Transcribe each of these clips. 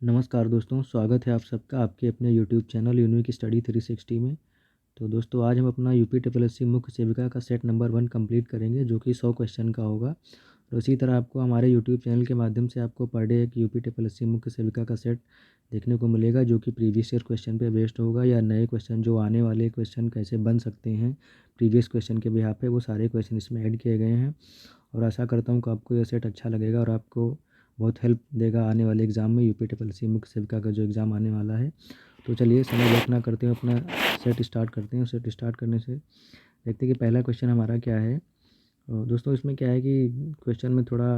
नमस्कार दोस्तों, स्वागत है आप सबका आपके अपने यूट्यूब चैनल यूनिक स्टडी 360 में। तो दोस्तों आज हम अपना यूपी ट्रिपल एस सी मुख्य सेविका का सेट नंबर 1 कंप्लीट करेंगे, जो कि 100 क्वेश्चन का होगा। और इसी तरह आपको हमारे यूट्यूब चैनल के माध्यम से आपको पर डे एक यूपी ट्रिपल एस सी मुख्य सेविका का सेट देखने को मिलेगा, जो कि प्रीवियस ईयर क्वेश्चन पे बेस्ड होगा, या नए क्वेश्चन जो आने वाले क्वेश्चन कैसे बन सकते हैं प्रीवियस क्वेश्चन के बिहाफ पे, वो सारे क्वेश्चन इसमें ऐड किए गए हैं। और आशा करता हूँ कि आपको यह सेट अच्छा लगेगा और आपको बहुत हेल्प देगा आने वाले एग्ज़ाम में, यूपी ट्रिपल एस सी मुख्य सेविका का जो एग्ज़ाम आने वाला है। तो चलिए समय वेस्ट ना करते हैं, अपना सेट स्टार्ट करते हैं। सेट स्टार्ट करने से देखते हैं कि पहला क्वेश्चन हमारा क्या है। दोस्तों इसमें क्या है कि क्वेश्चन में थोड़ा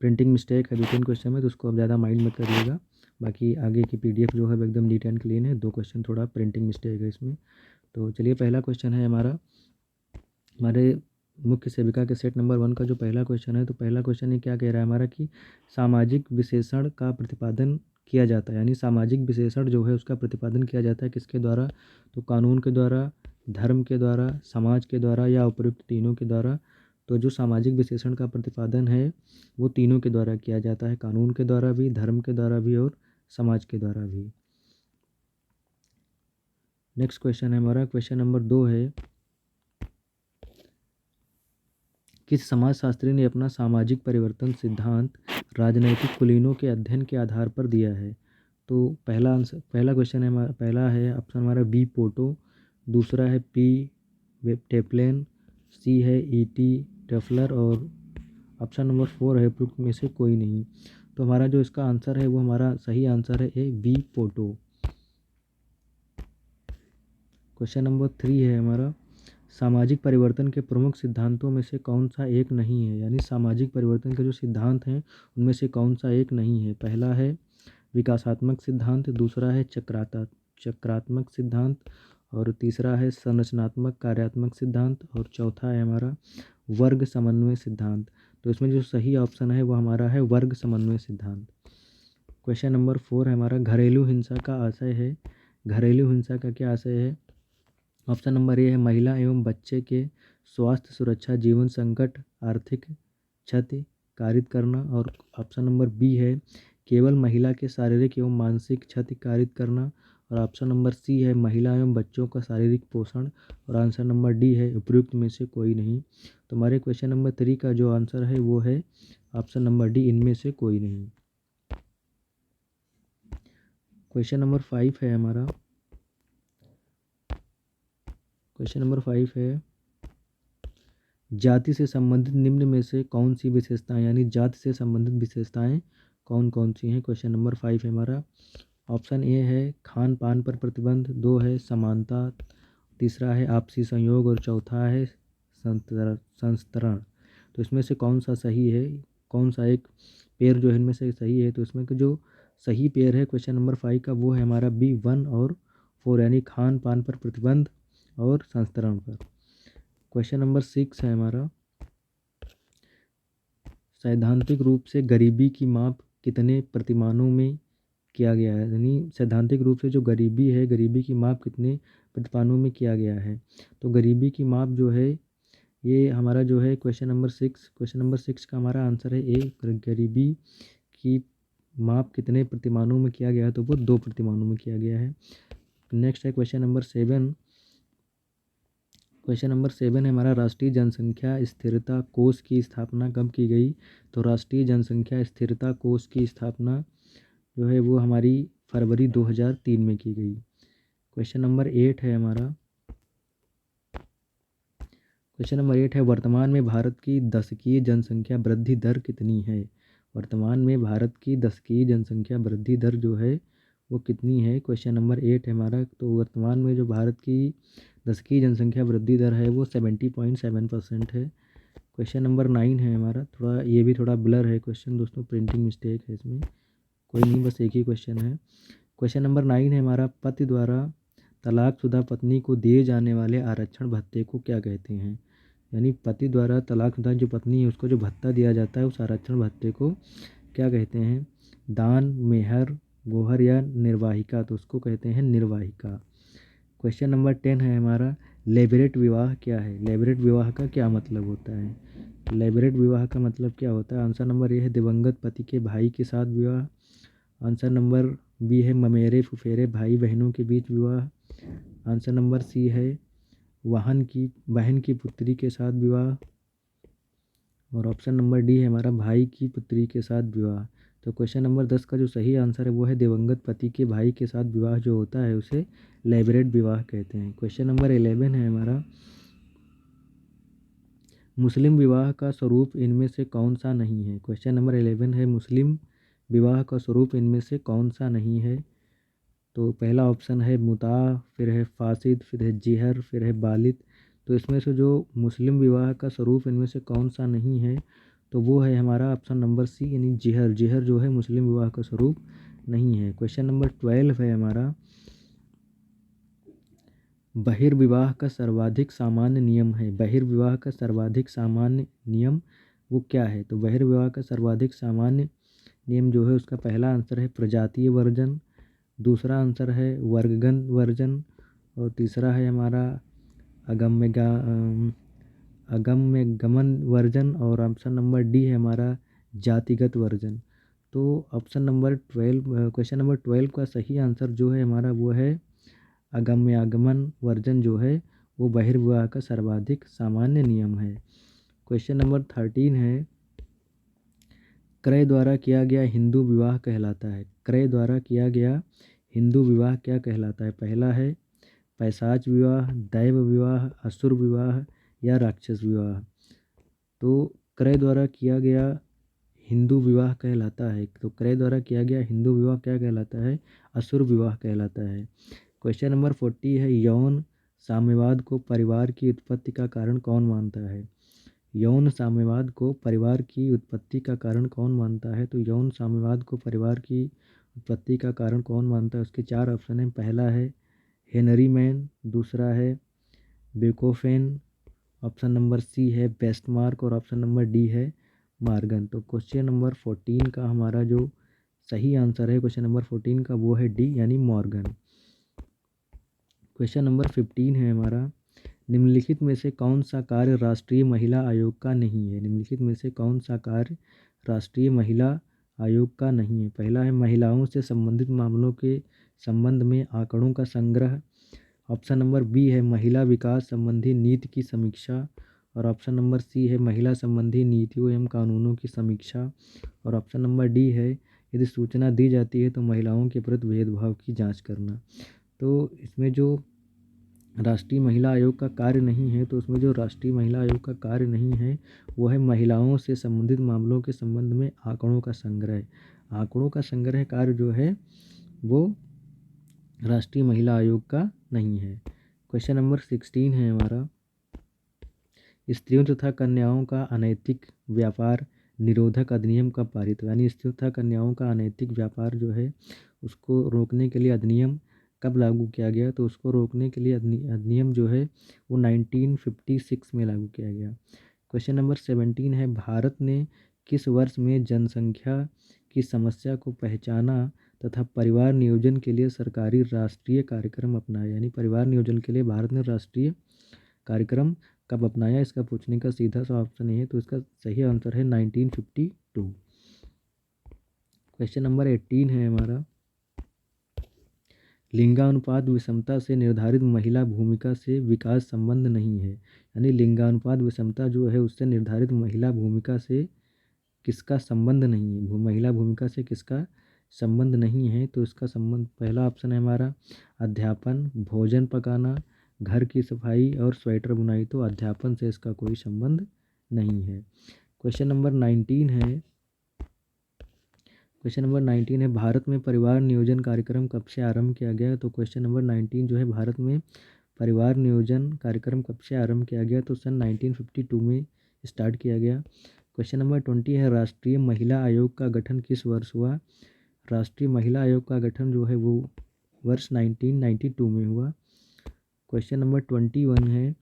प्रिंटिंग मिस्टेक है 2-3 क्वेश्चन में, तो उसको आप ज़्यादा माइंड मत करिएगा। बाकी आगे की पीडीएफ जो है वो एकदम नीट एंड क्लीन है। 2 क्वेश्चन थोड़ा प्रिंटिंग मिस्टेक है इसमें। तो चलिए पहला क्वेश्चन है हमारे मुख्य सेविका के सेट नंबर 1 का जो पहला क्वेश्चन है। तो पहला क्वेश्चन ये क्या कह रहा है हमारा कि सामाजिक विशेषण का प्रतिपादन किया जाता है, यानी सामाजिक विशेषण जो है उसका प्रतिपादन किया जाता है किसके द्वारा? तो कानून के द्वारा, धर्म के द्वारा, समाज के द्वारा, या उपयुक्त तीनों के द्वारा। तो जो सामाजिक विशेषण का प्रतिपादन है वो तीनों के द्वारा किया जाता है, कानून के द्वारा भी, धर्म के द्वारा भी और समाज के द्वारा भी। नेक्स्ट क्वेश्चन है हमारा, क्वेश्चन नंबर 2 है, किस समाजशास्त्री ने अपना सामाजिक परिवर्तन सिद्धांत राजनैतिक कुलीनों के अध्ययन के आधार पर दिया है? तो पहला क्वेश्चन है पहला है ऑप्शन हमारा बी पोटो, दूसरा है पी टेपलेन, सी है ईटी टफलर, और ऑप्शन नंबर 4 है उपयुक्त में से कोई नहीं। तो हमारा जो इसका आंसर है वो हमारा सही आंसर है ए बी पोटो। क्वेश्चन नंबर 3 है हमारा, सामाजिक परिवर्तन के प्रमुख सिद्धांतों में से कौन सा एक नहीं है? यानी सामाजिक परिवर्तन के जो सिद्धांत हैं उनमें से कौन सा एक नहीं है? पहला है विकासात्मक सिद्धांत, दूसरा है चक्रात्मक सिद्धांत, और तीसरा है संरचनात्मक कार्यात्मक सिद्धांत, और चौथा है हमारा वर्ग समन्वय सिद्धांत। तो इसमें जो सही ऑप्शन है वो हमारा है वर्ग समन्वय सिद्धांत। क्वेश्चन नंबर 4 है हमारा, घरेलू हिंसा का आशय है। घरेलू हिंसा का क्या आशय है? ऑप्शन नंबर ए है महिला एवं बच्चे के स्वास्थ्य, सुरक्षा, जीवन संकट, आर्थिक क्षति कारित करना, और ऑप्शन नंबर बी है केवल महिला के शारीरिक एवं मानसिक क्षति कारित करना, और ऑप्शन नंबर सी है महिला एवं बच्चों का शारीरिक पोषण, और आंसर नंबर डी है उपयुक्त में से कोई नहीं। तो हमारे क्वेश्चन नंबर 3 का जो आंसर है वो है ऑप्शन नंबर डी, इनमें से कोई नहीं। क्वेश्चन नंबर 5 है हमारा, क्वेश्चन नंबर 5 है, जाति से संबंधित निम्न में से कौन सी विशेषताएं, यानी जाति से संबंधित विशेषताएं कौन कौन सी हैं? क्वेश्चन नंबर 5 है हमारा, ऑप्शन ए है खान पान पर प्रतिबंध, 2 है समानता, तीसरा है आपसी संयोग, और चौथा है संस्तरण। तो इसमें से कौन सा सही है? कौन सा एक पेयर जो है इनमें से सही है? तो इसमें का जो सही पेयर है क्वेश्चन नंबर 5 का वो है हमारा बी 1 और 4, यानी खान पान पर प्रतिबंध और संस्तरण पर। क्वेश्चन नंबर 6 है हमारा, सैद्धांतिक रूप से गरीबी की माप कितने प्रतिमानों में किया गया है? यानी सैद्धांतिक रूप से जो गरीबी है, गरीबी की माप कितने प्रतिमानों में किया गया है? तो गरीबी की माप जो है ये हमारा जो है क्वेश्चन नंबर 6 का हमारा आंसर है ए, गरीबी की माप कितने प्रतिमानों में किया गया है? तो वो 2 प्रतिमानों में किया गया है। नेक्स्ट है क्वेश्चन नंबर 7। क्वेश्चन नंबर 7 है हमारा, राष्ट्रीय जनसंख्या स्थिरता कोष की स्थापना कब की गई? तो राष्ट्रीय जनसंख्या स्थिरता कोष की स्थापना जो है वो हमारी फरवरी 2003 में की गई। क्वेश्चन नंबर 8 है हमारा, क्वेश्चन नंबर 8 है, वर्तमान में भारत की दशकीय जनसंख्या वृद्धि दर कितनी है? वर्तमान में भारत की दशकीय जनसंख्या वृद्धि दर जो है वो कितनी है? क्वेश्चन नंबर 8 है हमारा। तो वर्तमान में जो भारत की दशकीय जनसंख्या वृद्धि दर है वो 70.7% है। क्वेश्चन नंबर 9 है हमारा, थोड़ा ये भी थोड़ा ब्लर है क्वेश्चन दोस्तों, प्रिंटिंग मिस्टेक है इसमें, कोई नहीं, बस एक ही क्वेश्चन है। क्वेश्चन नंबर 9 है हमारा, पति द्वारा तलाकशुदा पत्नी को दिए जाने वाले आरक्षण भत्ते को क्या कहते हैं? यानी पति द्वारा तलाकशुदा जो पत्नी है उसको जो भत्ता दिया जाता है उस आरक्षण भत्ते को क्या कहते हैं? दान, मेहर, गोहर या निर्वाहिका? तो उसको कहते हैं निर्वाहिका। क्वेश्चन नंबर 10 है हमारा, लेबरेट विवाह क्या है? लेबरेट विवाह का क्या मतलब होता है? लेबरेट विवाह का मतलब क्या होता है? आंसर नंबर ए है दिवंगत पति के भाई के साथ विवाह, आंसर नंबर बी है ममेरे फुफेरे भाई बहनों के बीच विवाह। आंसर नंबर सी है बहन की पुत्री के साथ विवाह। और ऑप्शन नंबर डी है हमारा भाई की पुत्री के साथ विवाह। तो क्वेश्चन नंबर 10 का जो सही आंसर है वो है दिवंगत पति के भाई के साथ विवाह जो होता है उसे लेबरेट विवाह कहते हैं। क्वेश्चन नंबर 11 है हमारा, मुस्लिम विवाह का स्वरूप इनमें से कौन सा नहीं है। क्वेश्चन नंबर 11 है, मुस्लिम विवाह का स्वरूप इनमें से कौन सा नहीं है। तो पहला ऑप्शन है मुता, फिर है फासिद, फिर है जिहर, फिर है बालित। तो इसमें से जो मुस्लिम विवाह का स्वरूप इनमें से कौन सा नहीं है तो वो है हमारा ऑप्शन नंबर सी यानी जिहर। जिहर जो है मुस्लिम विवाह का स्वरूप नहीं है। क्वेश्चन नंबर 12 है हमारा, बहिर्विवाह का सर्वाधिक सामान्य नियम है। बहिर्विवाह का सर्वाधिक सामान्य नियम वो क्या है। तो बहिर्विवाह का सर्वाधिक सामान्य नियम जो है उसका पहला आंसर है प्रजातीय वर्जन, दूसरा आंसर है वर्गगन वर्जन और तीसरा है हमारा अगम्य गमन वर्जन और ऑप्शन नंबर डी है हमारा जातिगत वर्जन। तो ऑप्शन नंबर 12 क्वेश्चन नंबर 12 का सही आंसर जो है हमारा वो है अगम्य आगमन वर्जन जो है वो बहिर्विवाह का सर्वाधिक सामान्य नियम है। क्वेश्चन नंबर 13 है, क्रय द्वारा किया गया हिंदू विवाह कहलाता है। क्रय द्वारा किया गया हिंदू विवाह क्या कहलाता है। पहला है पैशाच विवाह, दैव विवाह, असुर विवाह या राक्षस विवाह। तो क्रय द्वारा किया गया हिंदू विवाह कहलाता है। तो क्रय द्वारा किया गया हिंदू विवाह क्या कहलाता है, असुर विवाह कहलाता है। क्वेश्चन नंबर 40 है, यौन साम्यवाद को परिवार की उत्पत्ति का कारण कौन मानता है। यौन साम्यवाद को परिवार की उत्पत्ति का कारण कौन मानता है। तो यौन साम्यवाद को परिवार की उत्पत्ति का कारण कौन मानता है उसके 4 ऑप्शन हैं। पहला है हेनरी मैन, दूसरा है बेकोफेन, ऑप्शन नंबर सी है बेस्टमार्क और ऑप्शन नंबर डी है मार्गन। तो क्वेश्चन नंबर 14 का हमारा जो सही आंसर है क्वेश्चन नंबर 14 का वो है डी यानी मॉर्गन। क्वेश्चन नंबर 15 है हमारा, निम्नलिखित में से कौन सा कार्य राष्ट्रीय महिला आयोग का नहीं है। निम्नलिखित में से कौन सा कार्य राष्ट्रीय महिला आयोग का नहीं है। पहला है महिलाओं से संबंधित मामलों के संबंध में आंकड़ों का संग्रह, ऑप्शन नंबर बी है महिला विकास संबंधी नीति की समीक्षा और ऑप्शन नंबर सी है महिला संबंधी नीतियों एवं कानूनों की समीक्षा और ऑप्शन नंबर डी है यदि सूचना दी जाती है तो महिलाओं के प्रति भेदभाव की जांच करना। तो इसमें जो राष्ट्रीय महिला आयोग का कार्य नहीं है तो उसमें जो राष्ट्रीय महिला आयोग का कार्य नहीं है वो है महिलाओं से संबंधित मामलों के संबंध में आंकड़ों का संग्रह। आंकड़ों का संग्रह कार्य जो है वो राष्ट्रीय महिला आयोग का नहीं है। क्वेश्चन नंबर 16 है हमारा, स्त्रियों तथा कन्याओं का अनैतिक व्यापार निरोधक अधिनियम कब पारित हुआ। यानी स्त्रियों तथा कन्याओं का अनैतिक व्यापार जो है उसको रोकने के लिए अधिनियम कब लागू किया गया। तो उसको रोकने के लिए अधिनियम जो है वो 1956 में लागू किया गया। क्वेश्चन नंबर 17 है, भारत ने किस वर्ष में जनसंख्या की समस्या को पहचाना तथा परिवार नियोजन के लिए सरकारी राष्ट्रीय कार्यक्रम अपनाया। यानी परिवार नियोजन के लिए भारत ने राष्ट्रीय कार्यक्रम कब अपनाया इसका पूछने का सीधा सा ऑप्शन नहीं है तो इसका सही आंसर है 1952। क्वेश्चन नंबर 18 है हमारा, लिंगानुपात विषमता से निर्धारित महिला भूमिका से विकास संबंध नहीं है। यानी लिंगानुपात विषमता जो है उससे निर्धारित महिला भूमिका से किसका संबंध नहीं है। महिला भूमिका से किसका संबंध नहीं है तो इसका संबंध पहला ऑप्शन है हमारा अध्यापन, भोजन पकाना, घर की सफाई और स्वेटर बुनाई। तो अध्यापन से इसका कोई संबंध नहीं है। क्वेश्चन नंबर 19 है, क्वेश्चन नंबर 19 है, भारत में परिवार नियोजन कार्यक्रम कब से आरंभ किया गया। तो क्वेश्चन नंबर 19 जो है भारत में परिवार नियोजन कार्यक्रम कब से आरंभ किया गया तो सन 1952 में स्टार्ट किया गया। क्वेश्चन नंबर 20 है, राष्ट्रीय महिला आयोग का गठन किस वर्ष हुआ। राष्ट्रीय महिला आयोग का गठन जो है वो वर्ष 1992 में हुआ। क्वेश्चन नंबर 21 है,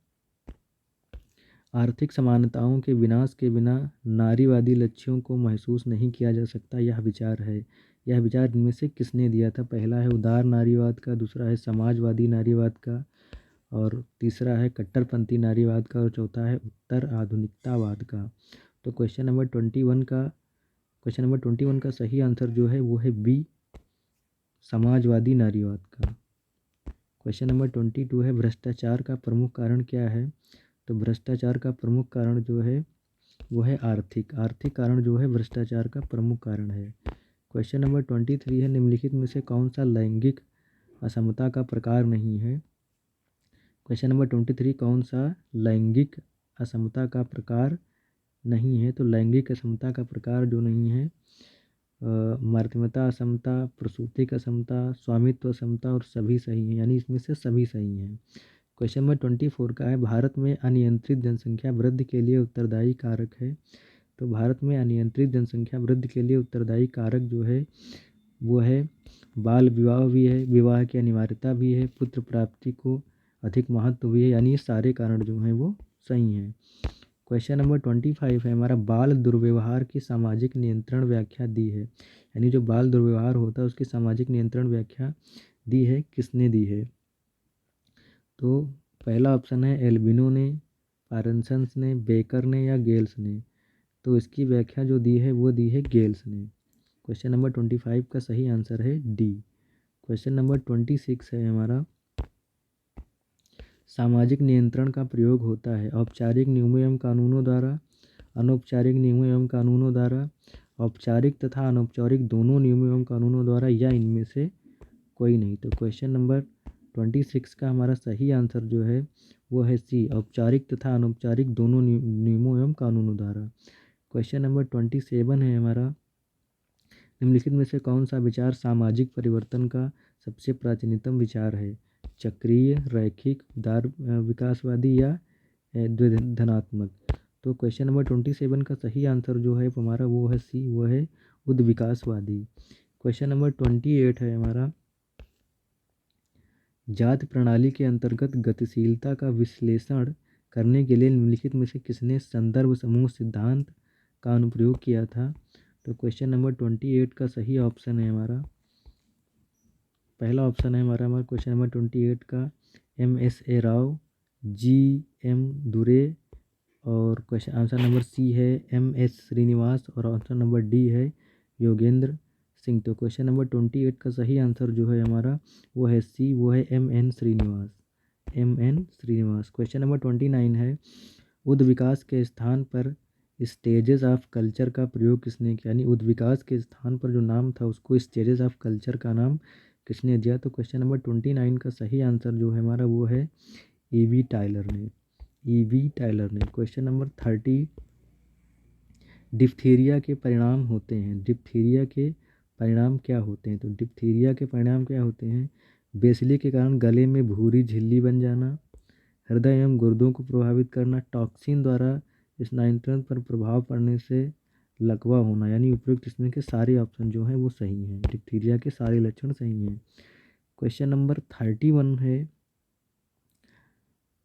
आर्थिक समानताओं के विनाश के बिना नारीवादी लक्ष्यों को महसूस नहीं किया जा सकता यह विचार है। यह विचार इनमें से किसने दिया था। पहला है उदार नारीवाद का, दूसरा है समाजवादी नारीवाद का और तीसरा है कट्टरपंथी नारीवाद का और चौथा है उत्तर आधुनिकतावाद का। तो क्वेश्चन नंबर 21 का सही आंसर जो है वो है बी समाजवादी नारीवाद का। क्वेश्चन नंबर 22 है भ्रष्टाचार का प्रमुख कारण क्या है। तो भ्रष्टाचार का प्रमुख कारण जो है वो है आर्थिक कारण जो है भ्रष्टाचार का प्रमुख कारण है। क्वेश्चन नंबर 23 है निम्नलिखित में से कौन सा लैंगिक असमता का प्रकार नहीं है। क्वेश्चन नंबर 23 कौन सा लैंगिक असमता का प्रकार नहीं है। तो लैंगिक असमता का प्रकार जो नहीं है मध्यमता असमता, प्रसूतिक असमता, स्वामित्व असमता और सभी सही हैं, यानी इसमें से सभी सही हैं। क्वेश्चन नंबर 24 का है भारत में अनियंत्रित जनसंख्या वृद्धि के लिए उत्तरदायी कारक है। तो भारत में अनियंत्रित जनसंख्या वृद्धि के लिए उत्तरदायी कारक जो है वो है बाल विवाह भी है, विवाह की अनिवार्यता भी है, पुत्र प्राप्ति को अधिक महत्व भी है, यानी ये सारे कारण जो हैं वो सही हैं। क्वेश्चन नंबर 25 है हमारा बाल दुर्व्यवहार की सामाजिक नियंत्रण व्याख्या दी है, यानी जो बाल दुर्व्यवहार होता है उसकी सामाजिक नियंत्रण व्याख्या दी है, किसने दी है। तो पहला ऑप्शन है एल्बिनो ने, पारंसन्स ने, बेकर ने या गेल्स ने। तो इसकी व्याख्या जो दी है वो दी है गेल्स ने। क्वेश्चन नंबर 25 का सही आंसर है डी। क्वेश्चन नंबर 26 है हमारा सामाजिक नियंत्रण का प्रयोग होता है औपचारिक नियमों एवं कानूनों द्वारा, अनौपचारिक नियमों एवं कानूनों द्वारा, औपचारिक तथा अनौपचारिक दोनों नियमों एवं कानूनों द्वारा या इनमें से कोई नहीं। तो क्वेश्चन नंबर 26 का हमारा सही आंसर जो है वो है सी, औपचारिक तथा अनौपचारिक दोनों नियमों एवं कानूनों द्वारा। क्वेश्चन नंबर 27 है हमारा निम्नलिखित में से कौन सा विचार सामाजिक परिवर्तन का सबसे प्राचीनतम विचार है। चक्रीय, रैखिक, उदार विकासवादी या द्विधनात्मक। तो क्वेश्चन नंबर 27 का सही आंसर जो है हमारा वो है सी, वो है उद्विकासवादी। क्वेश्चन नंबर 28 है हमारा जाति प्रणाली के अंतर्गत गतिशीलता का विश्लेषण करने के लिए निम्नलिखित में से किसने संदर्भ समूह सिद्धांत का अनुप्रयोग किया था। तो क्वेश्चन नंबर 28 का सही ऑप्शन है हमारा पहला ऑप्शन है हमारा क्वेश्चन नंबर 28 का M.S.A. राव, G.M. दुरे और क्वेश्चन आंसर नंबर सी है M.S. श्रीनिवास और ऑप्शन नंबर डी है योगेंद्र सिंह। तो क्वेश्चन नंबर 28 का सही आंसर जो है हमारा वो है सी, वो है M.N. Srinivas, M.N. Srinivas. Question number 29 है उद्विकास के स्थान पर स्टेजेस ऑफ कल्चर का प्रयोग किसने किया, यानी उद्विकास के स्थान पर जो नाम था उसको स्टेजेस ऑफ कल्चर का नाम किसने दिया। तो क्वेश्चन नंबर 29 का सही आंसर जो है हमारा वो है E.V. टायलर ने, E.V. टायलर ने। क्वेश्चन नंबर 30 डिप्थीरिया के परिणाम होते हैं, डिप्थीरिया के परिणाम क्या होते हैं। तो डिप्थीरिया के परिणाम क्या होते हैं बेसिली के कारण गले में भूरी झिल्ली बन जाना, हृदय एवं गुर्दों को प्रभावित करना, टॉक्सिन द्वारा स्नायुतंत्र पर प्रभाव पड़ने से लकवा होना, यानी उपयुक्त इसमें के सारे ऑप्शन जो हैं वो सही हैं, डिप्थीरिया के सारे लक्षण सही हैं। क्वेश्चन नंबर 31 है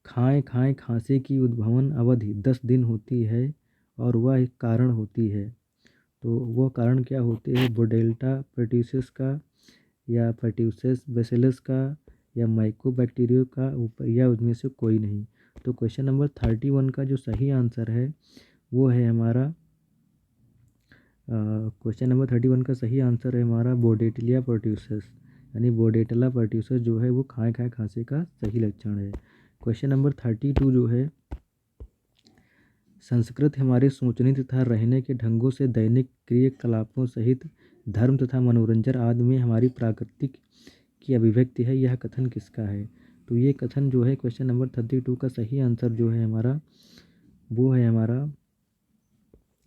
खाएं खाएं खांसी की उद्भवन अवधि 10 दिन होती है और वह एक कारण होती है। तो वो कारण क्या होते हैं बोडेल्टा पर्ट्यूसिस का या पर्ट्यूसिस बेसिलस का या माइकोबैक्टीरिया का ऊपर या उनमें से कोई नहीं। तो क्वेश्चन नंबर 31 का जो सही आंसर है वो है हमारा क्वेश्चन नंबर 31 का सही आंसर है हमारा बोडेटिलिया पर्ट्यूसिस, यानी बोडेटला पर्ट्यूसिस जो है वो खाएं खाएं खांसी का सही लक्षण है। क्वेश्चन नंबर 32 जो है संस्कृत हमारे सोचने तथा रहने के ढंगों से दैनिक क्रियाकलापों सहित धर्म तथा मनोरंजन आदि में हमारी प्राकृतिक की अभिव्यक्ति है, यह कथन किसका है। तो ये कथन जो है क्वेश्चन नंबर 32 का सही आंसर जो है हमारा वो है हमारा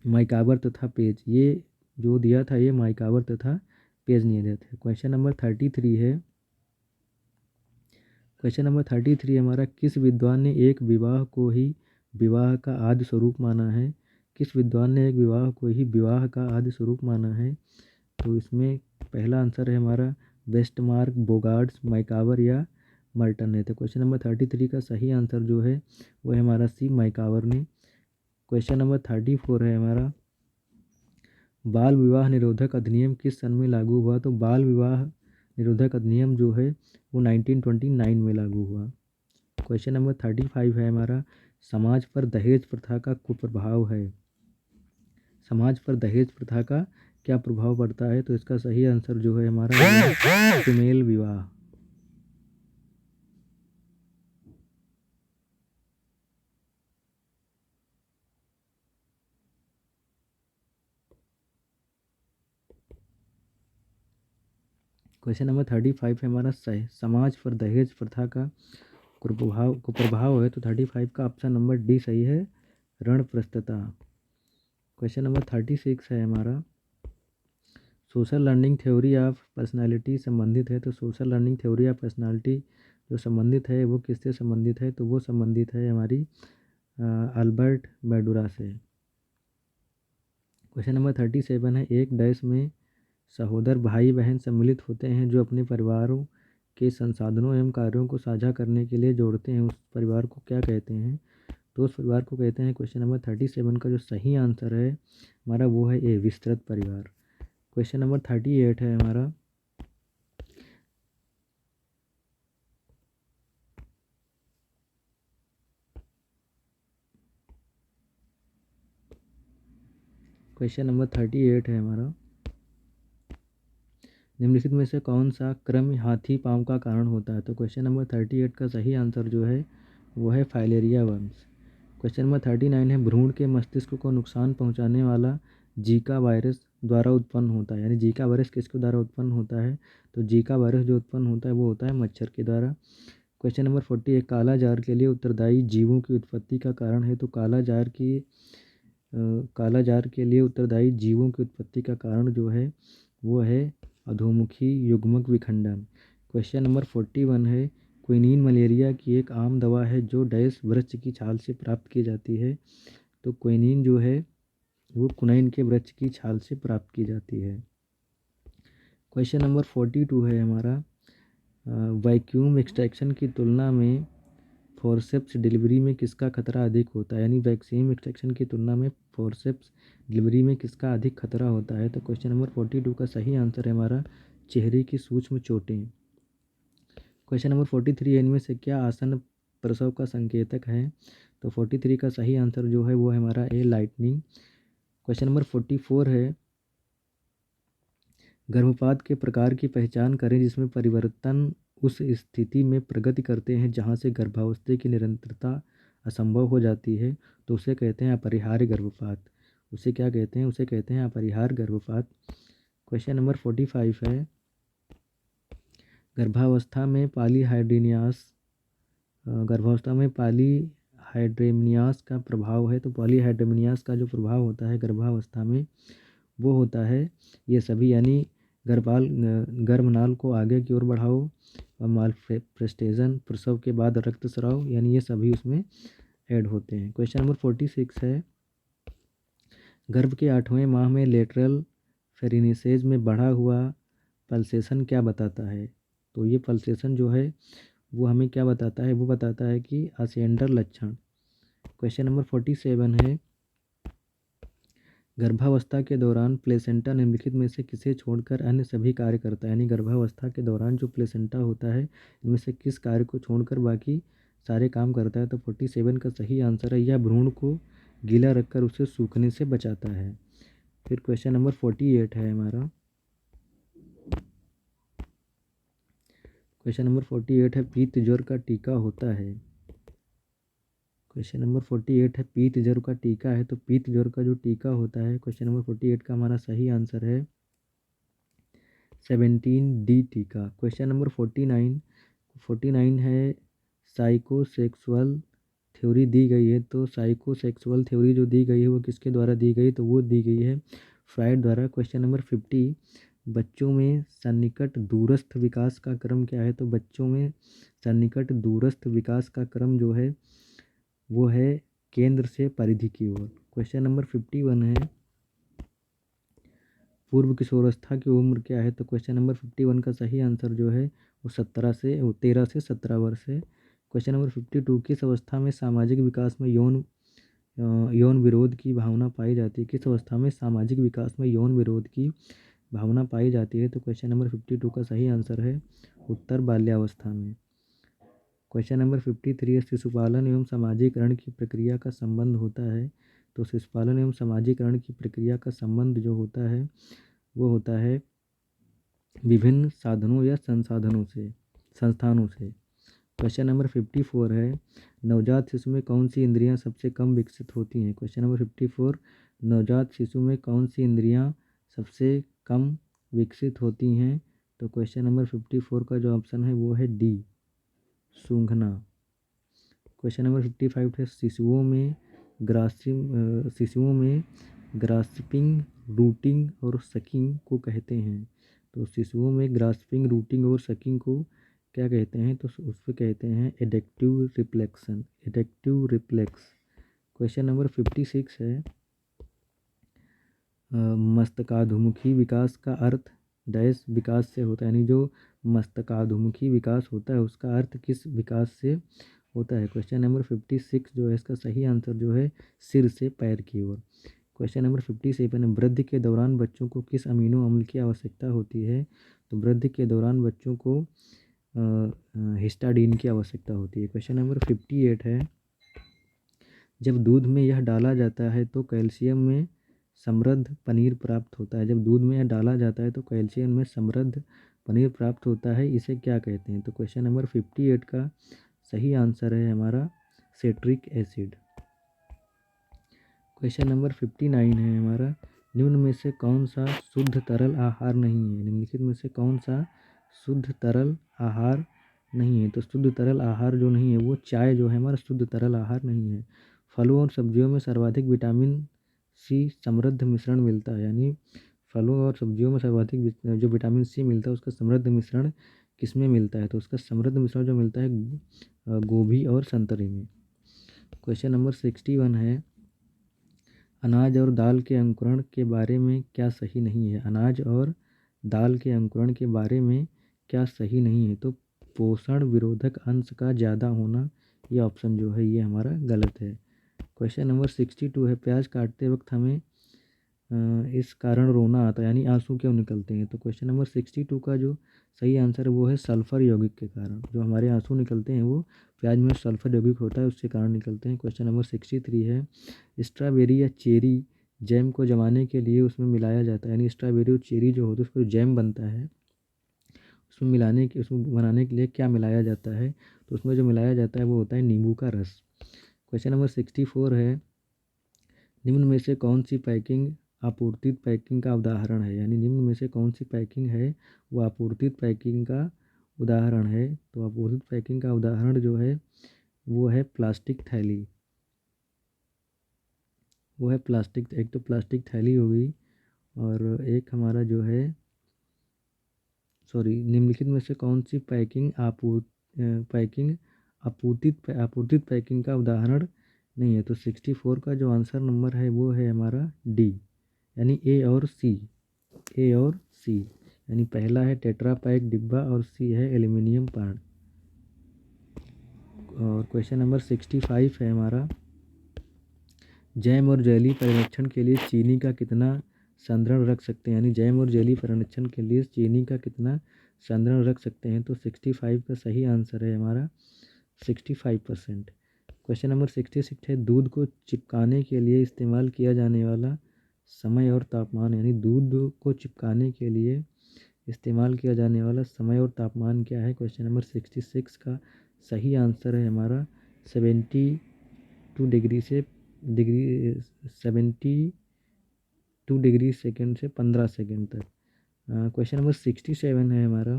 माइकाबर तथा पेज, ये जो दिया था ये माइकाबर तथा पेज नहीं दिया था। क्वेश्चन नंबर 33 है क्वेश्चन नंबर 33 हमारा किस विद्वान ने एक विवाह को ही विवाह का आदि स्वरूप माना है, किस विद्वान ने एक विवाह को ही विवाह का आदि स्वरूप माना है। तो इसमें पहला आंसर है हमारा वेस्टमार्क, बोगार्ड्स, माइकावर या मर्टन है। तो क्वेश्चन नंबर 33 का सही आंसर जो है वो है हमारा सी, माइकावर ने। क्वेश्चन नंबर 34 है हमारा बाल विवाह निरोधक अधिनियम किस सन में लागू हुआ। तो बाल विवाह निरोधक अधिनियम जो है वो 1929 में लागू हुआ। क्वेश्चन नंबर 35 है हमारा समाज पर दहेज प्रथा का कुप्रभाव है, समाज पर दहेज प्रथा का क्या प्रभाव पड़ता है? तो इसका सही आंसर जो है हमारा सुमेल विवाह। क्वेश्चन नंबर 35 है हमारा, समाज पर दहेज प्रथा का कुप्रभाव है। तो 35 का ऑप्शन नंबर डी सही है, रणप्रस्थता। क्वेश्चन नंबर 36 है हमारा, social learning theory of personality संबंधित है। तो social learning theory of personality जो संबंधित है वो किससे संबंधित है? तो वो संबंधित है हमारी अल्बर्ट बैडुरा से। क्वेश्चन नंबर 37 है, एक डैश में सहोदर भाई बहन सम्मिलित होते हैं जो अपने परिवारों के संसाधनों एवं कार्यों को साझा करने के लिए जोड़ते हैं, उस परिवार को क्या कहते हैं? तो उस परिवार को कहते हैं, क्वेश्चन नंबर 37 का जो सही आंसर है हमारा वो है ए, विस्तृत परिवार। क्वेश्चन नंबर 38 है हमारा, क्वेश्चन नंबर 38 है हमारा, निम्नलिखित में से कौन सा क्रम हाथी पाँव का कारण होता है? तो क्वेश्चन नंबर 38 का सही आंसर जो है वो है फाइलेरिया वर्म्स। क्वेश्चन नंबर 39 है, भ्रूण के मस्तिष्क को नुकसान पहुंचाने वाला जीका वायरस द्वारा उत्पन्न होता है, यानी जीका वायरस किसके द्वारा उत्पन्न होता है? तो जीका वायरस जो उत्पन्न होता है वो होता है मच्छर के द्वारा। क्वेश्चन नंबर 41, काला जार के लिए उत्तरदायी जीवों की उत्पत्ति का कारण है। तो काला जार के लिए उत्तरदायी जीवों की उत्पत्ति का कारण जो है वो है अधोमुखी युग्मक विखंडन। क्वेश्चन नंबर 41 है, क्विनीन मलेरिया की एक आम दवा है जो डैश वृक्ष की छाल से प्राप्त की जाती है। तो क्विनीन जो है वो कुनाइन के वृक्ष की छाल से प्राप्त की जाती है। क्वेश्चन नंबर 42 है हमारा, वैक्यूम एक्सट्रैक्शन की तुलना में फोर्सेप्स डिलीवरी में किसका खतरा अधिक होता है? यानी वैक्यूम एक्सट्रैक्शन की तुलना में फोर्सेप्स डिलीवरी में किसका अधिक खतरा होता है? तो क्वेश्चन नंबर 42 का सही आंसर है हमारा चेहरे की सूक्ष्म चोटें। क्वेश्चन नंबर 43 है, इनमें से क्या आसन प्रसव का संकेतक है? तो 43 का सही आंसर जो है वो है हमारा ए, लाइटनिंग। क्वेश्चन नंबर 44 है, गर्भपात के प्रकार की पहचान करें जिसमें परिवर्तन उस स्थिति में प्रगति करते हैं जहां से गर्भावस्था की निरंतरता असंभव हो जाती है। तो उसे कहते हैं अपरिहार्य गर्भपात। उसे क्या कहते हैं? उसे कहते हैं अपरिहार्य गर्भपात। क्वेश्चन नंबर 45 है, गर्भावस्था में पॉलीहाइड्रेमियास का प्रभाव है। तो पॉलीहाइड्रेमियास का जो प्रभाव होता है गर्भावस्था में वो होता है ये सभी, यानी गर्भनाल को आगे की ओर बढ़ाओ और मालप्रेस्टेशन, प्रसव के बाद रक्तस्राव, यानी ये सभी उसमें ऐड होते हैं। क्वेश्चन नंबर 46 है, गर्भ के 8वें माह में लेटरल फेरिनेसेज में बढ़ा हुआ पल्सेशन क्या बताता है? तो ये पल्सेशन जो है वो हमें क्या बताता है? वो बताता है कि असेंडर लक्षण। क्वेश्चन नंबर 47 है, गर्भावस्था के दौरान प्लेसेंटा निम्नलिखित में से किसे छोड़कर अन्य सभी कार्य करता है? यानी गर्भावस्था के दौरान जो प्लेसेंटा होता है इनमें से किस कार्य को छोड़कर बाकी सारे काम करता है? तो 47 का सही आंसर है, यह भ्रूण को गीला रखकर उसे सूखने से बचाता है। फिर क्वेश्चन नंबर 48 है हमारा, क्वेश्चन नंबर 48 है, पीत ज्वर का टीका होता है। क्वेश्चन नंबर 48 है, पीत ज्वर का टीका है। तो पीत ज्वर का जो टीका होता है, क्वेश्चन नंबर 48 का हमारा सही आंसर है 17D टीका। क्वेश्चन नंबर 49 है, साइकोसेक्सुअल थ्योरी दी गई है। तो साइकोसेक्सुअल थ्योरी जो दी गई है वो किसके द्वारा दी गई? तो वो दी गई है फ्राइड द्वारा। क्वेश्चन नंबर 50, बच्चों में सन्निकट दूरस्थ विकास का क्रम क्या है? तो बच्चों में सन्निकट दूरस्थ विकास का क्रम जो है वो है केंद्र से परिधि की ओर। क्वेश्चन नंबर 51 है, पूर्व किशोरावस्था की उम्र क्या है? तो क्वेश्चन नंबर 51 का सही आंसर जो है वो 13 से 17 वर्ष है। क्वेश्चन नंबर 52, किस अवस्था में सामाजिक विकास में यौन विरोध की भावना पाई जाती है? किस अवस्था में सामाजिक विकास में यौन विरोध की भावना पाई जाती है? तो क्वेश्चन नंबर 52 का सही आंसर है उत्तर बाल्यावस्था में। क्वेश्चन नंबर 53 है, शिशुपालन एवं समाजीकरण की प्रक्रिया का संबंध होता है। तो शिशुपालन एवं समाजीकरण की प्रक्रिया का संबंध जो होता है वो होता है विभिन्न साधनों या संस्थानों से। क्वेश्चन नंबर 54 है, नवजात शिशु में कौन सी इंद्रियां सबसे कम विकसित होती हैं। क्वेश्चन नंबर 54, नवजात शिशु में कौन सी इंद्रियां सबसे कम विकसित होती हैं। तो क्वेश्चन नंबर 54 का जो ऑप्शन है वो है डी, सूंघना। क्वेश्चन नंबर 55 है, शिशुओं में ग्रास्पिंग, रूटिंग और सकिंग को कहते हैं। तो शिशुओं में ग्रास्पिंग, रूटिंग और सकिंग को क्या कहते हैं। तो उसको कहते हैं एडेक्टिव रिफ्लेक्स। क्वेश्चन नंबर 56 है, मस्तकाधुमुखी विकास का अर्थ डैश विकास से होता है, यानी जो मस्तकाधुमुखी विकास होता है उसका अर्थ किस विकास से होता है। क्वेश्चन नंबर 56 जो है इसका सही आंसर जो है सिर से पैर की ओर। क्वेश्चन नंबर 57 है, वृद्धि के दौरान बच्चों को किस अमीनो अम्ल की आवश्यकता होती है। तो वृद्धि के दौरान बच्चों को हिस्टाडीन की आवश्यकता होती है। क्वेश्चन नंबर 58 है, जब दूध में यह डाला जाता है तो कैल्शियम में समृद्ध पनीर प्राप्त होता है। जब दूध में यह डाला जाता है तो कैल्शियम में समृद्ध पनीर प्राप्त होता है, इसे क्या कहते हैं। तो क्वेश्चन नंबर 58 का सही आंसर है हमारा सिट्रिक एसिड। क्वेश्चन नंबर 59 है हमारा, निम्न में से कौन सा शुद्ध तरल आहार नहीं है। निम्नलिखित में से कौन सा शुद्ध तरल आहार नहीं है। तो शुद्ध तरल आहार जो नहीं है वो चाय जो है हमारा शुद्ध तरल आहार नहीं है। फलों और सब्जियों में सर्वाधिक विटामिन सी समृद्ध मिश्रण मिलता है, यानी फलों और सब्जियों में सर्वाधिक जो विटामिन सी मिलता है उसका समृद्ध मिश्रण किसमें मिलता है। तो उसका समृद्ध मिश्रण जो मिलता है गोभी और संतरे में। क्वेश्चन नंबर 61 है, अनाज और दाल के अंकुरण के बारे में क्या सही नहीं है। अनाज और दाल के अंकुरण के बारे में क्या सही नहीं है। तो पोषण विरोधक अंश का ज़्यादा होना, ये ऑप्शन जो है ये हमारा गलत है। क्वेश्चन नंबर 62 है, प्याज काटते वक्त हमें इस कारण रोना आता है, यानी आंसू क्यों निकलते हैं। तो क्वेश्चन नंबर 62 का जो सही आंसर है वो है सल्फर यौगिक के कारण। जो हमारे आंसू निकलते हैं वो प्याज में सल्फर यौगिक होता है उसके कारण निकलते हैं। क्वेश्चन नंबर 63 है, स्ट्रॉबेरी या चेरी जैम को जमाने के लिए उसमें मिलाया जाता है, यानी स्ट्रॉबेरी और चेरी जो होता है उसको जैम बनता है उसमें बनाने के लिए क्या मिलाया जाता है। तो उसमें जो मिलाया जाता है वो होता है नींबू का रस। क्वेश्चन नंबर 64 है, निम्न में से कौन सी पैकिंग आपूर्तित पैकिंग का उदाहरण है, यानी निम्न में से कौन सी पैकिंग है वो आपूर्तित पैकिंग का उदाहरण है। तो आपूर्तित पैकिंग का उदाहरण जो है वो है प्लास्टिक थैली, वो है प्लास्टिक, एक तो प्लास्टिक थैली हो गई और एक हमारा जो है निम्नलिखित में से कौन सी पैकिंग आपूर्तित पैकिंग का उदाहरण नहीं है। तो 64 का जो आंसर नंबर है वो है हमारा डी, यानी ए और सी, यानी पहला है टेट्रा पैक डिब्बा और सी है एल्युमिनियम पान। और क्वेश्चन नंबर 65 है हमारा, जैम और जेली परिरक्षण के लिए चीनी का कितना संद्रण रख सकते हैं, यानी जैम और जेली परिरक्षण के लिए चीनी का कितना संद्रण रख सकते हैं। तो 65 का सही आंसर है हमारा 65%। क्वेश्चन नंबर 66 है, दूध को चिपकाने के लिए इस्तेमाल किया जाने वाला समय और तापमान, यानी दूध को चिपकाने के लिए इस्तेमाल किया जाने वाला समय और तापमान क्या है। क्वेश्चन नंबर 66 का सही आंसर है हमारा 72 डिग्री सेकेंड से 15 सेकेंड तक। क्वेश्चन नंबर 67 है हमारा,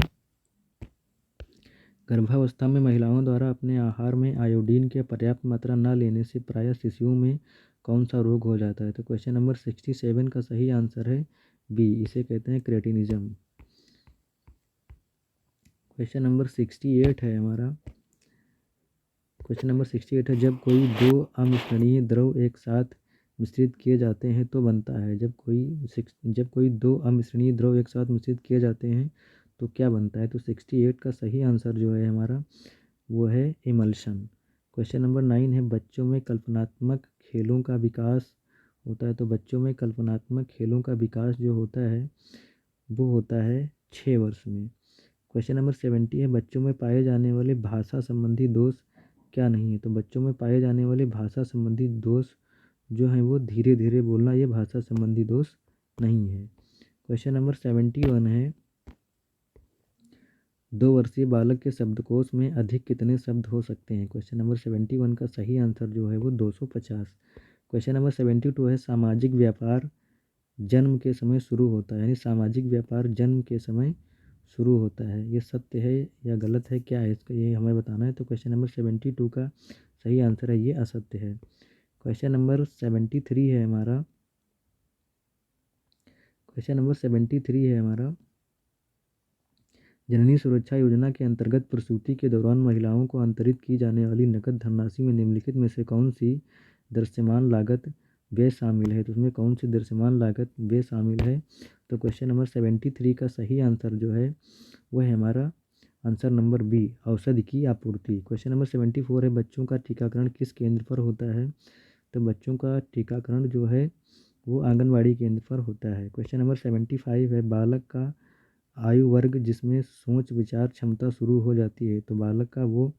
गर्भावस्था में महिलाओं द्वारा अपने आहार में आयोडीन की पर्याप्त मात्रा न लेने से प्रायः शिशुओं में कौन सा रोग हो जाता है। तो क्वेश्चन नंबर 67 का सही आंसर है बी, इसे कहते हैं क्रेटिनिज्म। क्वेश्चन नंबर 68 है हमारा, क्वेश्चन नंबर 68 है, जब कोई दो अमिश्रणीय द्रव एक साथ मिश्रित किए जाते हैं तो बनता है। जब कोई दो अमिश्रणीय द्रव एक साथ मिश्रित किए जाते हैं तो क्या बनता है। तो 68 का सही आंसर जो है हमारा वो है इमल्शन। क्वेश्चन नंबर 9 है, बच्चों में कल्पनात्मक खेलों का विकास होता है। तो बच्चों में कल्पनात्मक खेलों का विकास जो होता है वो होता है 6 वर्ष में। क्वेश्चन नंबर 70 है, बच्चों में पाए जाने वाले भाषा संबंधी दोष क्या नहीं है। तो बच्चों में पाए जाने वाले भाषा संबंधी दोष जो हैं वो धीरे धीरे बोलना, ये भाषा संबंधी दोष नहीं है। क्वेश्चन नंबर 71 है, 2 वर्षीय बालक के शब्दकोश में अधिक कितने शब्द हो सकते हैं? क्वेश्चन नंबर 71 का सही आंसर जो है वो 250। क्वेश्चन नंबर 72 है, सामाजिक व्यापार जन्म के समय शुरू होता है, यानी सामाजिक व्यापार जन्म के समय शुरू होता है, ये सत्य है या गलत है, क्या है इसका, ये हमें बताना है। तो क्वेश्चन नंबर 72 का सही आंसर है ये असत्य है। क्वेश्चन नंबर 73 है हमारा, क्वेश्चन नंबर 73 है हमारा, जननी सुरक्षा योजना के अंतर्गत प्रसूति के दौरान महिलाओं को अंतरित की जाने वाली नकद धनराशि में निम्नलिखित में से कौन सी दृश्यमान लागत व्यय शामिल है? तो उसमें कौन सी दृश्यमान लागत व्यय शामिल है? तो क्वेश्चन नंबर 73 का सही आंसर जो है वह है हमारा आंसर नंबर बी, औषधि की आपूर्ति। क्वेश्चन नंबर 74 है, बच्चों का टीकाकरण किस केंद्र पर होता है? तो बच्चों का टीकाकरण जो है वो आंगनवाड़ी केंद्र पर होता है। क्वेश्चन नंबर 75 है, बालक का आयु वर्ग जिसमें सोच विचार क्षमता शुरू हो जाती है, तो बालक का वो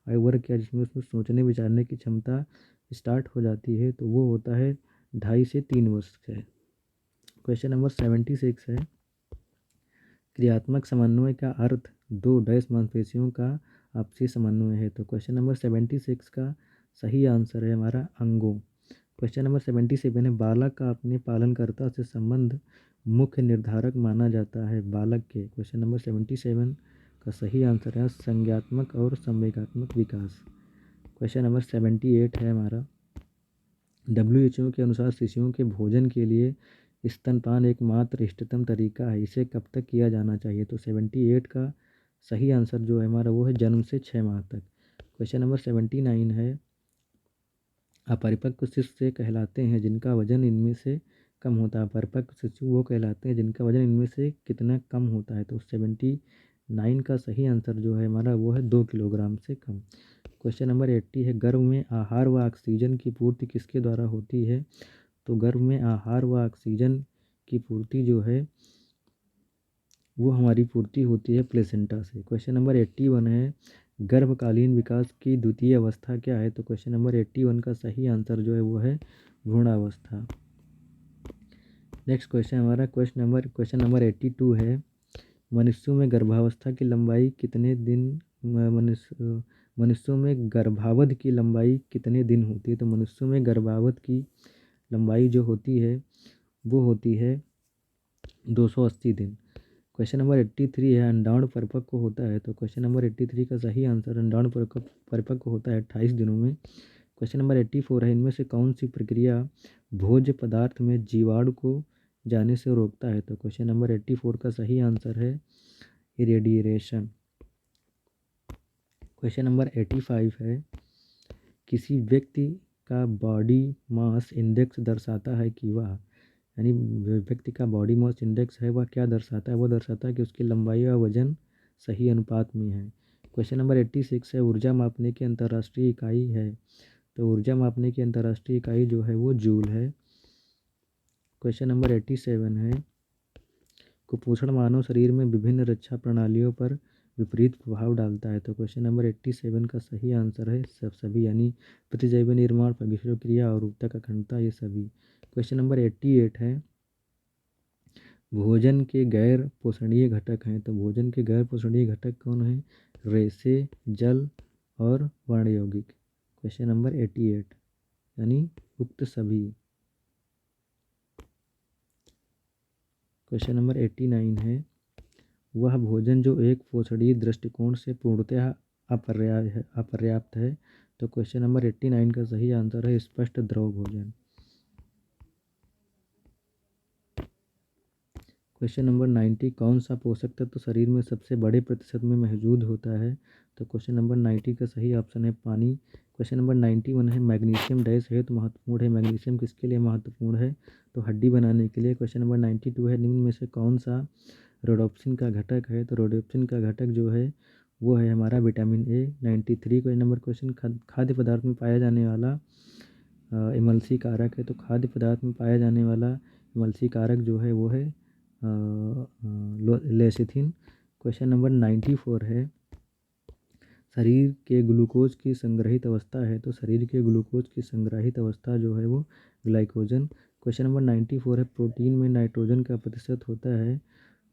आयु वर्ग क्या जिसमें उसमें सोचने विचारने की क्षमता स्टार्ट हो जाती है, तो वो होता है 2.5 से 3 वर्ष का। क्वेश्चन नंबर 76 है, क्रियात्मक समन्वय का अर्थ 2 डैश मांसपेशियों का आपसी समन्वय है। तो क्वेश्चन नंबर 76 का सही आंसर है हमारा अंगों। क्वेश्चन नंबर 77 है, बालक का अपने पालनकर्ता से संबंध मुख्य निर्धारक माना जाता है बालक के। क्वेश्चन नंबर 77 का सही आंसर है संज्ञात्मक और संवेगात्मक विकास। क्वेश्चन नंबर 78 है हमारा, WHO के अनुसार शिशुओं के भोजन के लिए स्तनपान एकमात्र इष्टतम तरीका है, इसे कब तक किया जाना चाहिए? तो 78 का सही आंसर जो है हमारा वो है जन्म से 6 माह तक। क्वेश्चन नंबर 79 है, अपरिपक्व शिशु कहलाते हैं जिनका वजन इनमें से कम होता है। अपरिपक्व शिशु वो कहलाते हैं जिनका वजन इनमें से कितना कम होता है? तो 79 का सही आंसर जो है हमारा वो है 2 किलोग्राम से कम। क्वेश्चन नंबर 80 है, गर्भ में आहार व ऑक्सीजन की पूर्ति किसके द्वारा होती है? तो गर्भ में आहार व ऑक्सीजन की पूर्ति जो है वो हमारी पूर्ति होती है प्लेसेंटा से। क्वेश्चन नंबर 81 है, गर्भकालीन विकास की द्वितीय अवस्था क्या है? तो क्वेश्चन नंबर 81 का सही आंसर जो है वो है भ्रूणावस्था। नेक्स्ट क्वेश्चन हमारा क्वेश्चन नंबर 82 है, मनुष्यों में गर्भावस्था की लंबाई कितने दिन मनुष्यों में गर्भावधि की लंबाई कितने दिन होती है? तो मनुष्यों में गर्भावधि की लंबाई जो होती है वो होती है 280 दिन। क्वेश्चन नंबर 83 है, अंडाणु परिपक्व होता है? तो क्वेश्चन नंबर 83 का सही आंसर अंडाणु परिपक्व होता है 28 दिनों में। क्वेश्चन नंबर 84 है, इनमें से कौन सी प्रक्रिया भोज्य पदार्थ में जीवाणु को जाने से रोकता है? तो क्वेश्चन नंबर 84 का सही आंसर है इरेडिएशन। क्वेश्चन नंबर 85 है, किसी व्यक्ति का बॉडी मास इंडेक्स दर्शाता है कि वह, यानी व्यक्ति का बॉडी मास इंडेक्स है वह क्या दर्शाता है? वो दर्शाता है कि उसकी लंबाई और वजन सही अनुपात में है। क्वेश्चन नंबर 86 है, ऊर्जा मापने की अंतर्राष्ट्रीय इकाई है? तो ऊर्जा मापने की अंतर्राष्ट्रीय इकाई जो है वो जूल है। क्वेश्चन नंबर 87 है, कुपोषण मानव शरीर में विभिन्न रक्षा प्रणालियों पर विपरीत प्रभाव डालता है? तो क्वेश्चन नंबर 87 का सही आंसर है सभी, यानी प्रतिजैव निर्माण, प्रगिश्र क्रिया और ऊतक अखंडता, ये सभी। क्वेश्चन नंबर 88 है, भोजन के गैर पोषणीय घटक हैं? तो भोजन के गैर पोषणीय घटक कौन है? रेशे, जल और वर्ण यौगिक। क्वेश्चन नंबर 88 यानी उक्त सभी। क्वेश्चन नंबर 89 है, वह भोजन जो एक पोषणीय दृष्टिकोण से पूर्णतः अपर्याप्त है? तो क्वेश्चन नंबर 89 का सही आंसर है स्पष्ट द्रव भोजन। क्वेश्चन नंबर 90, कौन सा पोषक तत्व शरीर में सबसे बड़े प्रतिशत में मौजूद होता है? तो क्वेश्चन नंबर 90 का सही ऑप्शन है पानी। क्वेश्चन नंबर 91 है, मैग्नीशियम डैश है तो महत्वपूर्ण है? मैग्नीशियम किसके लिए महत्वपूर्ण है? तो हड्डी बनाने के लिए। क्वेश्चन नंबर 92 है, निम्न में से कौन सा रोडोप्सिन का घटक है? तो रोडोप्सिन का घटक जो है वो है हमारा विटामिन ए। 93 क्वेश्चन नंबर खाद्य पदार्थ में पाया जाने वाला इमल्सी कारक है? तो खाद्य पदार्थ में पाया जाने वाला इमल्सी कारक जो है वो है लेसिथिन। क्वेश्चन नंबर 94 है, शरीर के ग्लूकोज की संग्रहित अवस्था है? तो शरीर के ग्लूकोज की संग्रहित अवस्था जो है वो ग्लाइकोजन। क्वेश्चन नंबर 94 है प्रोटीन में नाइट्रोजन का प्रतिशत होता है,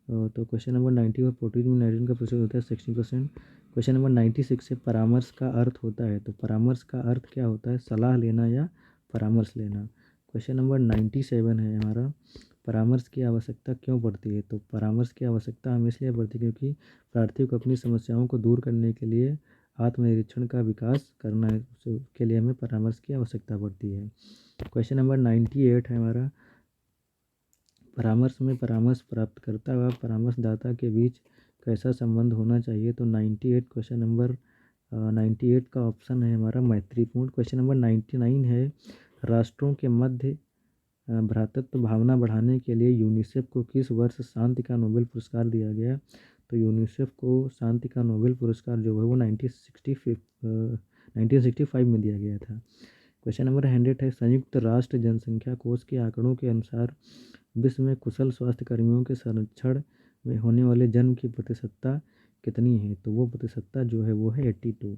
तो क्वेश्चन नंबर 94 प्रोटीन में नाइट्रोजन का प्रतिशत होता है 60%। क्वेश्चन नंबर 96 है परामर्श का अर्थ होता है, तो परामर्श का अर्थ क्या होता है, सलाह लेना या परामर्श लेना। क्वेश्चन नंबर 97 है हमारा, परामर्श की आवश्यकता क्यों पड़ती है, तो परामर्श की आवश्यकता हमें इसलिए पड़ती है क्योंकि प्रार्थी को अपनी समस्याओं को दूर करने के लिए आत्मनिरीक्षण का विकास करना है, उसके लिए हमें परामर्श की आवश्यकता पड़ती है। क्वेश्चन नंबर 98 है हमारा, परामर्श में परामर्श प्राप्तकर्ता व परामर्शदाता के बीच कैसा संबंध होना चाहिए, तो 98 क्वेश्चन नंबर 98 का ऑप्शन है हमारा मैत्रीपूर्ण। क्वेश्चन नंबर 99 है राष्ट्रों के मध्य भ्रातृत्व भावना बढ़ाने के लिए यूनिसेफ को किस वर्ष शांति का नोबेल पुरस्कार दिया गया, तो यूनिसेफ को शांति का नोबेल पुरस्कार जो है वो 1965 में दिया गया था। क्वेश्चन नंबर 100 है संयुक्त राष्ट्र जनसंख्या कोष के आंकड़ों के अनुसार विश्व में कुशल स्वास्थ्य कर्मियों के संरक्षण में होने वाले जन्म की प्रतिशतता कितनी है, तो वो प्रतिशतता जो है वो है 82।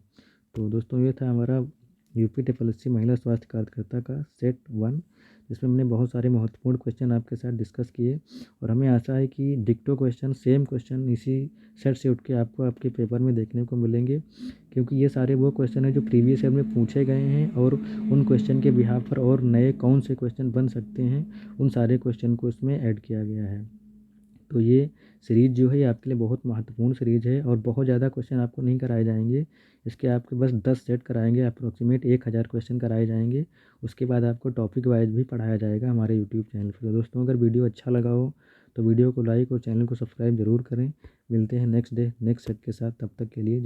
तो दोस्तों ये था हमारा यूपी TSSC महिला स्वास्थ्य कार्यकर्ता का सेट 1, जिसमें हमने बहुत सारे महत्वपूर्ण क्वेश्चन आपके साथ डिस्कस किए और हमें आशा है कि डिक्टो क्वेश्चन सेम क्वेश्चन इसी सेट से उठ के आपको आपके पेपर में देखने को मिलेंगे, क्योंकि ये सारे वो क्वेश्चन हैं जो प्रीवियस ईयर में पूछे गए हैं और उन क्वेश्चन के बिहाफ पर और नए कौन से क्वेश्चन बन सकते हैं उन सारे क्वेश्चन को इसमें ऐड किया गया है। तो ये सीरीज़ जो है ये आपके लिए बहुत महत्वपूर्ण सीरीज़ है और बहुत ज़्यादा क्वेश्चन आपको नहीं कराए जाएंगे, इसके आपके बस 10 सेट कराएंगे, अप्रोक्सीमेट 1000 क्वेश्चन कराए जाएंगे। उसके बाद आपको टॉपिक वाइज भी पढ़ाया जाएगा हमारे यूट्यूब चैनल पर। तो दोस्तों अगर वीडियो अच्छा लगा हो तो वीडियो को लाइक और चैनल को सब्सक्राइब जरूर करें। मिलते हैं नेक्स्ट डे नेक्स्ट सेट के साथ, तब तक के लिए